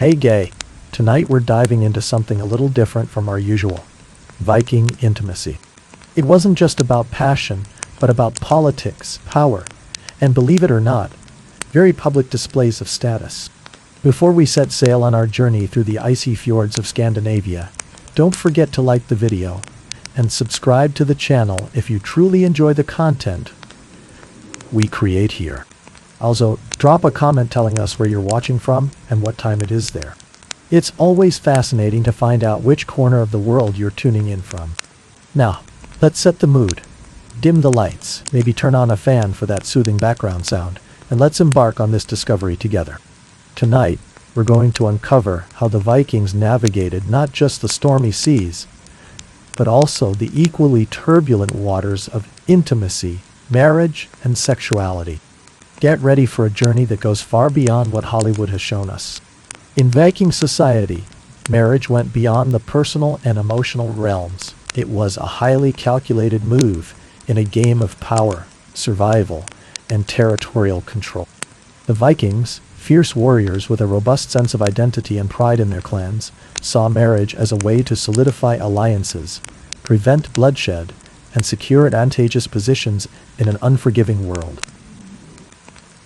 Hey gay, tonight we're diving into something a little different from our usual. Viking intimacy. It wasn't just about passion, but about politics, power, and believe it or not, very public displays of status. Before we set sail on our journey through the icy fjords of Scandinavia, don't forget to like the video and subscribe to the channel if you truly enjoy the content we create here. Also, drop a comment telling us where you're watching from and what time it is there. It's always fascinating to find out which corner of the world you're tuning in from. Now, let's set the mood. Dim the lights, maybe turn on a fan for that soothing background sound, and let's embark on this discovery together. Tonight, we're going to uncover how the Vikings navigated not just the stormy seas, but also the equally turbulent waters of intimacy, marriage, and sexuality. Get ready for a journey that goes far beyond what Hollywood has shown us. In Viking society, marriage went beyond the personal and emotional realms. It was a highly calculated move in a game of power, survival, and territorial control. The Vikings, fierce warriors with a robust sense of identity and pride in their clans, saw marriage as a way to solidify alliances, prevent bloodshed, and secure advantageous positions in an unforgiving world.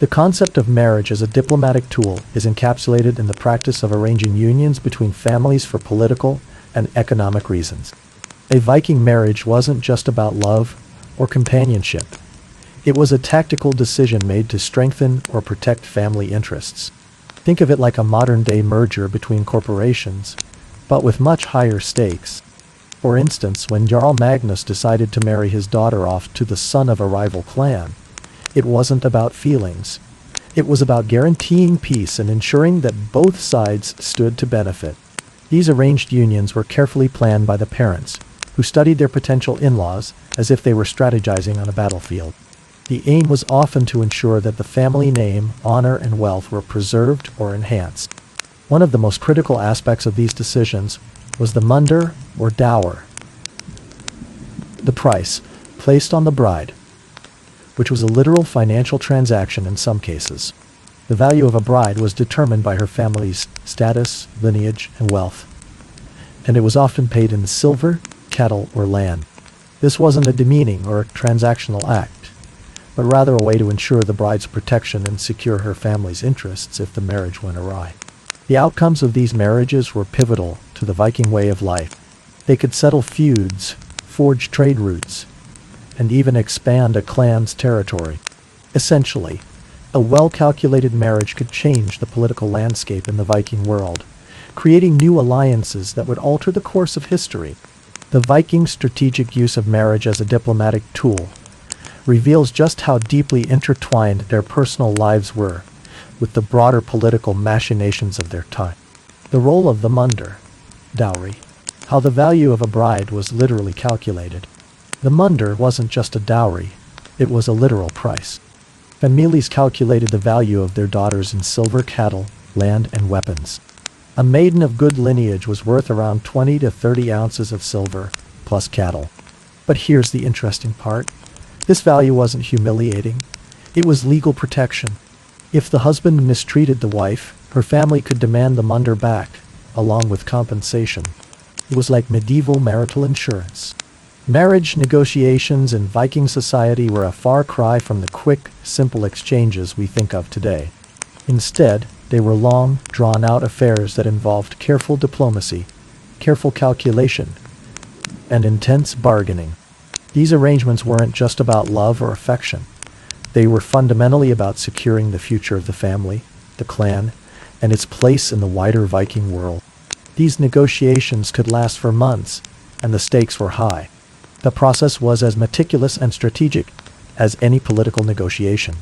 The concept of marriage as a diplomatic tool is encapsulated in the practice of arranging unions between families for political and economic reasons. A Viking marriage wasn't just about love or companionship. It was a tactical decision made to strengthen or protect family interests. Think of it like a modern-day merger between corporations, but with much higher stakes. For instance, when Jarl Magnus decided to marry his daughter off to the son of a rival clan, it wasn't about feelings. It was about guaranteeing peace and ensuring that both sides stood to benefit. These arranged unions were carefully planned by the parents, who studied their potential in-laws as if they were strategizing on a battlefield. The aim was often to ensure that the family name, honor, and wealth were preserved or enhanced. One of the most critical aspects of these decisions was the munder, or dower, the price placed on the bride, which was a literal financial transaction in some cases. The value of a bride was determined by her family's status, lineage, and wealth, and it was often paid in silver, cattle, or land. This wasn't a demeaning or a transactional act, but rather a way to ensure the bride's protection and secure her family's interests if the marriage went awry. The outcomes of these marriages were pivotal to the Viking way of life. They could settle feuds, forge trade routes, and even expand a clan's territory. Essentially, a well-calculated marriage could change the political landscape in the Viking world, creating new alliances that would alter the course of history. The Vikings' strategic use of marriage as a diplomatic tool reveals just how deeply intertwined their personal lives were with the broader political machinations of their time. The role of the munder, dowry, how the value of a bride was literally calculated. The munder wasn't just a dowry, it was a literal price. Families calculated the value of their daughters in silver, cattle, land, and weapons. A maiden of good lineage was worth around 20 to 30 ounces of silver, plus cattle. But here's the interesting part. This value wasn't humiliating. It was legal protection. If the husband mistreated the wife, her family could demand the munder back, along with compensation. It was like medieval marital insurance. Marriage negotiations in Viking society were a far cry from the quick, simple exchanges we think of today. Instead, they were long, drawn-out affairs that involved careful diplomacy, careful calculation, and intense bargaining. These arrangements weren't just about love or affection. They were fundamentally about securing the future of the family, the clan, and its place in the wider Viking world. These negotiations could last for months, and the stakes were high. The process was as meticulous and strategic as any political negotiation.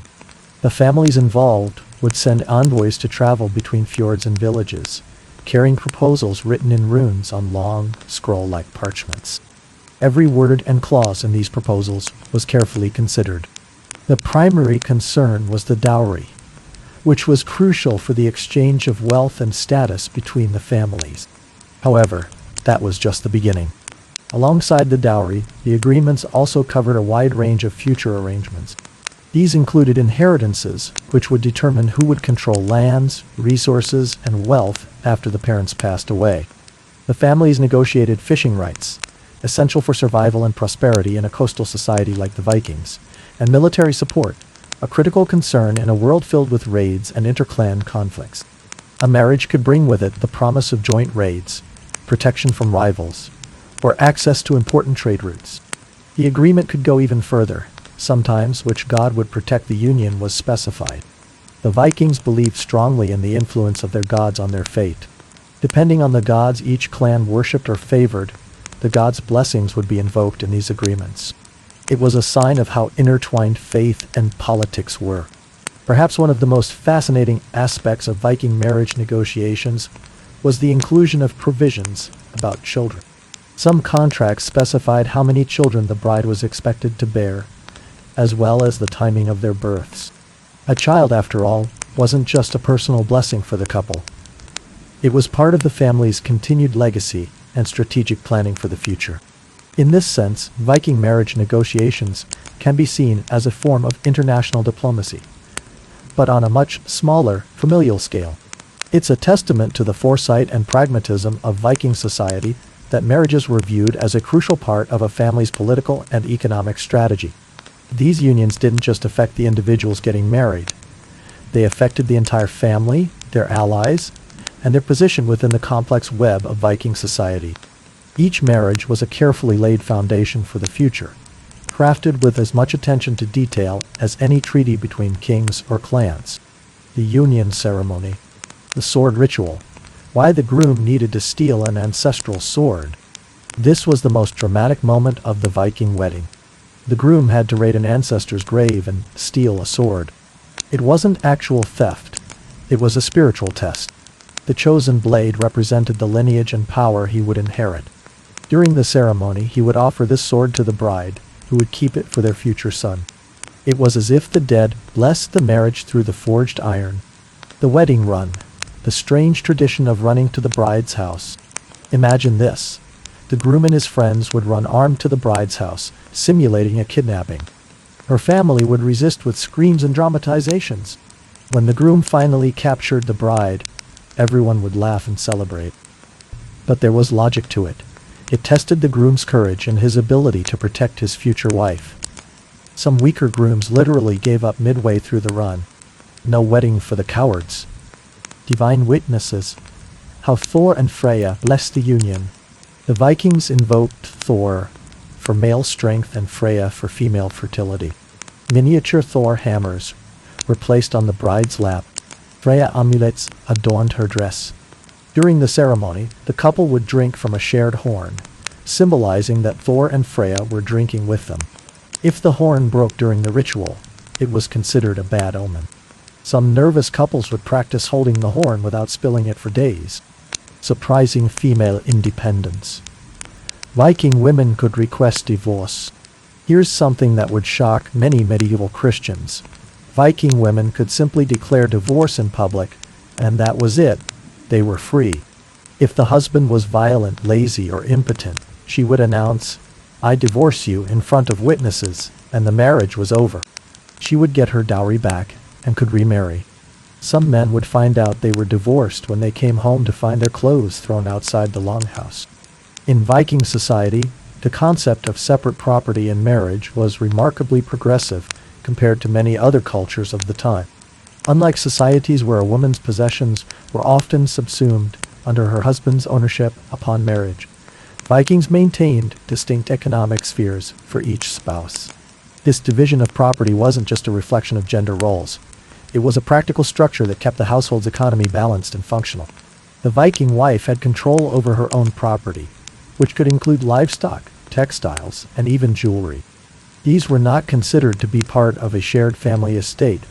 The families involved would send envoys to travel between fjords and villages, carrying proposals written in runes on long, scroll-like parchments. Every word and clause in these proposals was carefully considered. The primary concern was the dowry, which was crucial for the exchange of wealth and status between the families. However, that was just the beginning. Alongside the dowry, the agreements also covered a wide range of future arrangements. These included inheritances, which would determine who would control lands, resources, and wealth after the parents passed away. The families negotiated fishing rights, essential for survival and prosperity in a coastal society like the Vikings, and military support, a critical concern in a world filled with raids and interclan conflicts. A marriage could bring with it the promise of joint raids, protection from rivals, or access to important trade routes. The agreement could go even further. Sometimes which god would protect the union was specified. The Vikings believed strongly in the influence of their gods on their fate. Depending on the gods each clan worshipped or favored, the gods' blessings would be invoked in these agreements. It was a sign of how intertwined faith and politics were. Perhaps one of the most fascinating aspects of Viking marriage negotiations was the inclusion of provisions about children. Some contracts specified how many children the bride was expected to bear, as well as the timing of their births. A child, after all, wasn't just a personal blessing for the couple. It was part of the family's continued legacy and strategic planning for the future. In this sense, Viking marriage negotiations can be seen as a form of international diplomacy, but on a much smaller, familial scale. It's a testament to the foresight and pragmatism of Viking society that marriages were viewed as a crucial part of a family's political and economic strategy. These unions didn't just affect the individuals getting married. They affected the entire family, their allies, and their position within the complex web of Viking society. Each marriage was a carefully laid foundation for the future, crafted with as much attention to detail as any treaty between kings or clans. The union ceremony, the sword ritual, why the groom needed to steal an ancestral sword. This was the most dramatic moment of the Viking wedding. The groom had to raid an ancestor's grave and steal a sword. It wasn't actual theft. It was a spiritual test. The chosen blade represented the lineage and power he would inherit. During the ceremony, he would offer this sword to the bride, who would keep it for their future son. It was as if the dead blessed the marriage through the forged iron. The wedding run, the strange tradition of running to the bride's house. Imagine this. The groom and his friends would run armed to the bride's house, simulating a kidnapping. Her family would resist with screams and dramatizations. When the groom finally captured the bride, everyone would laugh and celebrate. But there was logic to it. It tested the groom's courage and his ability to protect his future wife. Some weaker grooms literally gave up midway through the run. No wedding for the cowards. Divine witnesses. How Thor and Freya blessed the union. The Vikings invoked Thor for male strength and Freya for female fertility. Miniature Thor hammers were placed on the bride's lap. Freya amulets adorned her dress. During the ceremony, the couple would drink from a shared horn, symbolizing that Thor and Freya were drinking with them. If the horn broke during the ritual, it was considered a bad omen. Some nervous couples would practice holding the horn without spilling it for days. Surprising female independence. Viking women could request divorce. Here's something that would shock many medieval Christians. Viking women could simply declare divorce in public, and that was it. They were free. If the husband was violent, lazy, or impotent, she would announce, "I divorce you," in front of witnesses, and the marriage was over. She would get her dowry back and could remarry. Some men would find out they were divorced when they came home to find their clothes thrown outside the longhouse. In Viking society, the concept of separate property in marriage was remarkably progressive compared to many other cultures of the time. Unlike societies where a woman's possessions were often subsumed under her husband's ownership upon marriage, Vikings maintained distinct economic spheres for each spouse. This division of property wasn't just a reflection of gender roles. It was a practical structure that kept the household's economy balanced and functional. The Viking wife had control over her own property, which could include livestock, textiles, and even jewelry. These were not considered to be part of a shared family estate,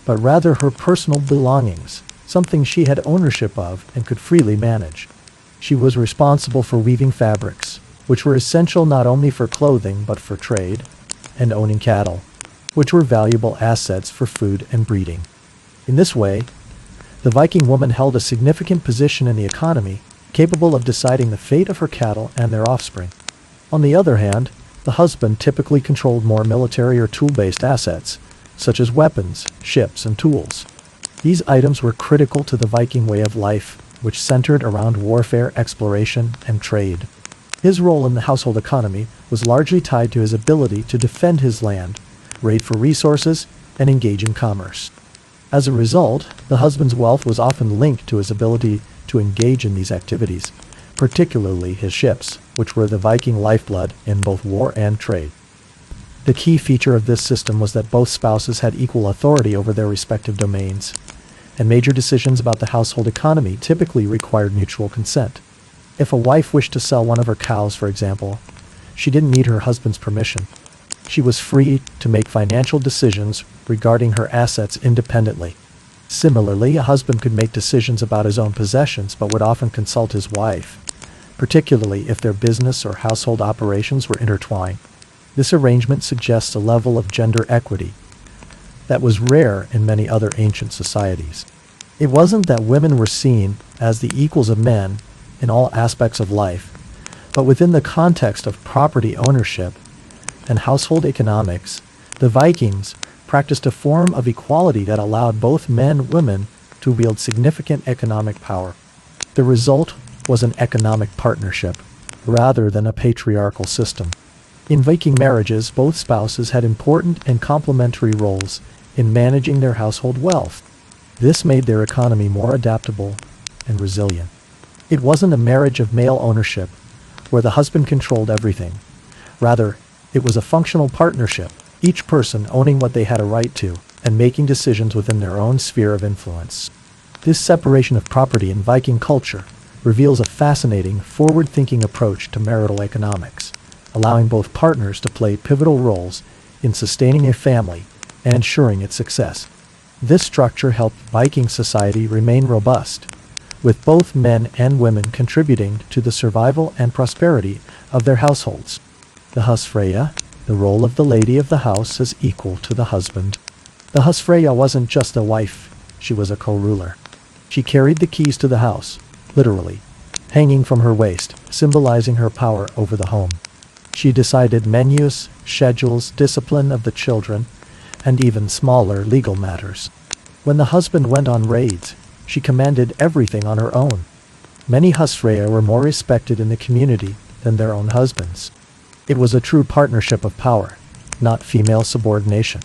but rather her personal belongings, something she had ownership of and could freely manage. She was responsible for weaving fabrics, which were essential not only for clothing but for trade, and owning cattle, which were valuable assets for food and breeding. In this way, the Viking woman held a significant position in the economy, capable of deciding the fate of her cattle and their offspring. On the other hand, the husband typically controlled more military or tool-based assets, such as weapons, ships, and tools. These items were critical to the Viking way of life, which centered around warfare, exploration, and trade. His role in the household economy was largely tied to his ability to defend his land, raid for resources, and engage in commerce. As a result, the husband's wealth was often linked to his ability to engage in these activities, particularly his ships, which were the Viking lifeblood in both war and trade. The key feature of this system was that both spouses had equal authority over their respective domains, and major decisions about the household economy typically required mutual consent. If a wife wished to sell one of her cows, for example, she didn't need her husband's permission. She was free to make financial decisions regarding her assets independently. Similarly, a husband could make decisions about his own possessions but would often consult his wife, particularly if their business or household operations were intertwined. This arrangement suggests a level of gender equity that was rare in many other ancient societies. It wasn't that women were seen as the equals of men in all aspects of life, but within the context of property ownership and household economics, the Vikings practiced a form of equality that allowed both men and women to wield significant economic power. The result was an economic partnership, rather than a patriarchal system. In Viking marriages, both spouses had important and complementary roles in managing their household wealth. This made their economy more adaptable and resilient. It wasn't a marriage of male ownership, where the husband controlled everything. Rather, it was a functional partnership, each person owning what they had a right to and making decisions within their own sphere of influence. This separation of property in Viking culture reveals a fascinating, forward-thinking approach to marital economics, allowing both partners to play pivotal roles in sustaining a family and ensuring its success. This structure helped Viking society remain robust, with both men and women contributing to the survival and prosperity of their households. The husfreyja, the role of the lady of the house, is equal to the husband. The husfreyja wasn't just a wife, she was a co-ruler. She carried the keys to the house, literally, hanging from her waist, symbolizing her power over the home. She decided menus, schedules, discipline of the children, and even smaller legal matters. When the husband went on raids, she commanded everything on her own. Many husfreyja were more respected in the community than their own husbands. It was a true partnership of power, not female subordination.